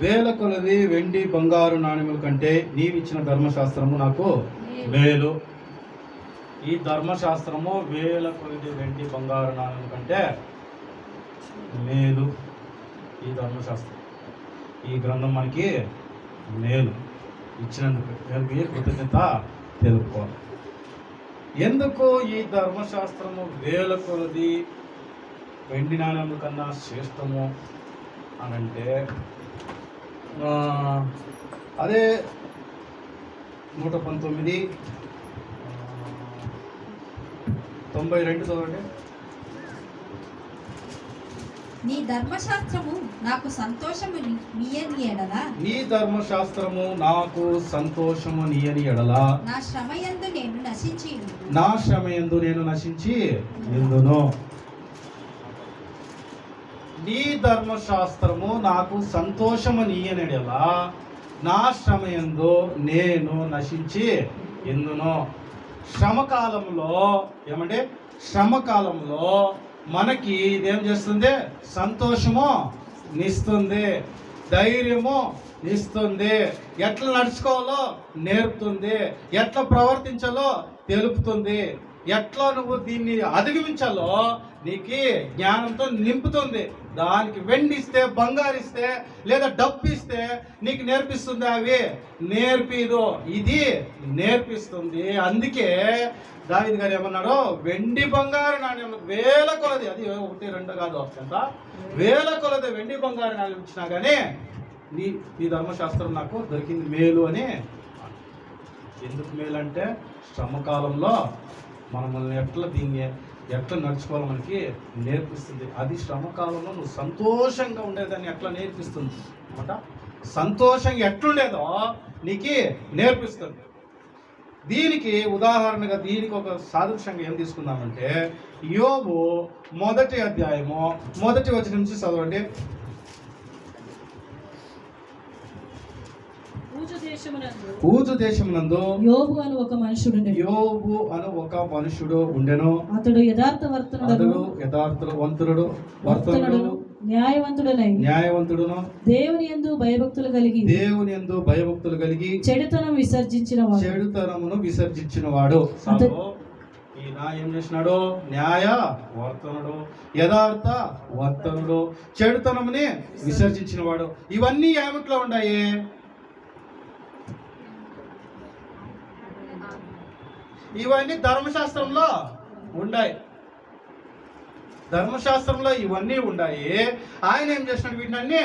వేల కొలది వెండి బంగారు నాణ్యముల కంటే నీవిచ్చిన ధర్మశాస్త్రము నాకు మేలు. ఈ ధర్మశాస్త్రము వేల కొలది వెండి బంగారు నాణ్యముల కంటే మేలు. ఈ ధర్మశాస్త్రం, ఈ గ్రంథం మనకి మేలు ఇచ్చినందుకు దానికి కృతజ్ఞత తెలుపుకోవాలి. ఎందుకు ఈ ధర్మశాస్త్రము వేల కొలది వెండి నాణ్యముల కన్నా శ్రేష్టము అనంటే, అదే 119:92 చదవండి. నీ ధర్మశాస్త్రము నాకు సంతోషము నీయని ఎడలా, నీ ధర్మశాస్త్రము నాకు సంతోషము నీయని ఎడలా, నా శ్రమయందు నేను నశించి ఎందును. నీ ధర్మశాస్త్రము నాకు సంతోషము నీయని ఎడలా, నా శ్రమయందు నేను నశించి ఎందును. శ్రమకాలంలో ఏమంటే, శ్రమకాలంలో మనకి ఇదేం చేస్తుంది? సంతోషము నిస్తుంది, ధైర్యము ఇస్తుంది, ఎట్లా నడుచుకోవాలో నేర్పుతుంది, ఎట్లా ప్రవర్తించాలో తెలుపుతుంది, ఎట్లా నువ్వు దీన్ని అధిగమించాలో నీకు జ్ఞానంతో నింపుతుంది. దానికి వెండి ఇస్తే, బంగారు ఇస్తే, లేదా డబ్బు ఇస్తే నీకు నేర్పిస్తుంది, అవి నేర్పిదు, ఇది నేర్పిస్తుంది. అందుకే దావీదు గారు ఏమన్నాడు? వెండి బంగారు నాణ్యం వేల కొలది, అది 1 2 కాదు, ఎంత వేల కొలది వెండి బంగారు నాణ్యం ఇచ్చినా కానీ నీ ధర్మశాస్త్రం నాకు దొరికింది మేలు అని. ఎందుకు మేలు అంటే, శ్రమకాలంలో మనల్ని ఎట్లా నడుచుకోవాలో మనకి నేర్పిస్తుంది. అది శ్రమకాలంలో నువ్వు సంతోషంగా ఉండేదాన్ని ఎట్లా నేర్పిస్తుంది అనమాట. సంతోషంగా ఎట్లుండేదో నీకు నేర్పిస్తుంది. దీనికి ఉదాహరణగా, దీనికి ఒక సాదృశ్యంగా ఏం తీసుకుందామంటే, యోబు 1వ అధ్యాయము 1వ వచనం నుంచి చదవండి. ఊజు దేశమునందు యోబు అను ఒక మనుషుడు ఉండెను. అతడు యథార్థవంతుడు, న్యాయవంతుడును, దేవుని యందు భయభక్తులు కలిగి చెడుతనమును విసర్జించిన వాడు. ఈయన ఏం చేసినాడు? న్యాయవర్తనుడు, యథార్థ వర్తనుడు, చెడుతనముని విసర్జించిన వాడు. ఇవన్నీ ఏమిట్లో ఉన్నాయి? ఇవన్నీ ధర్మశాస్త్రంలో ఉన్నాయి. ధర్మశాస్త్రంలో ఇవన్నీ ఉన్నాయి. ఆయన ఏం చేసినాడు? వీటినన్నీ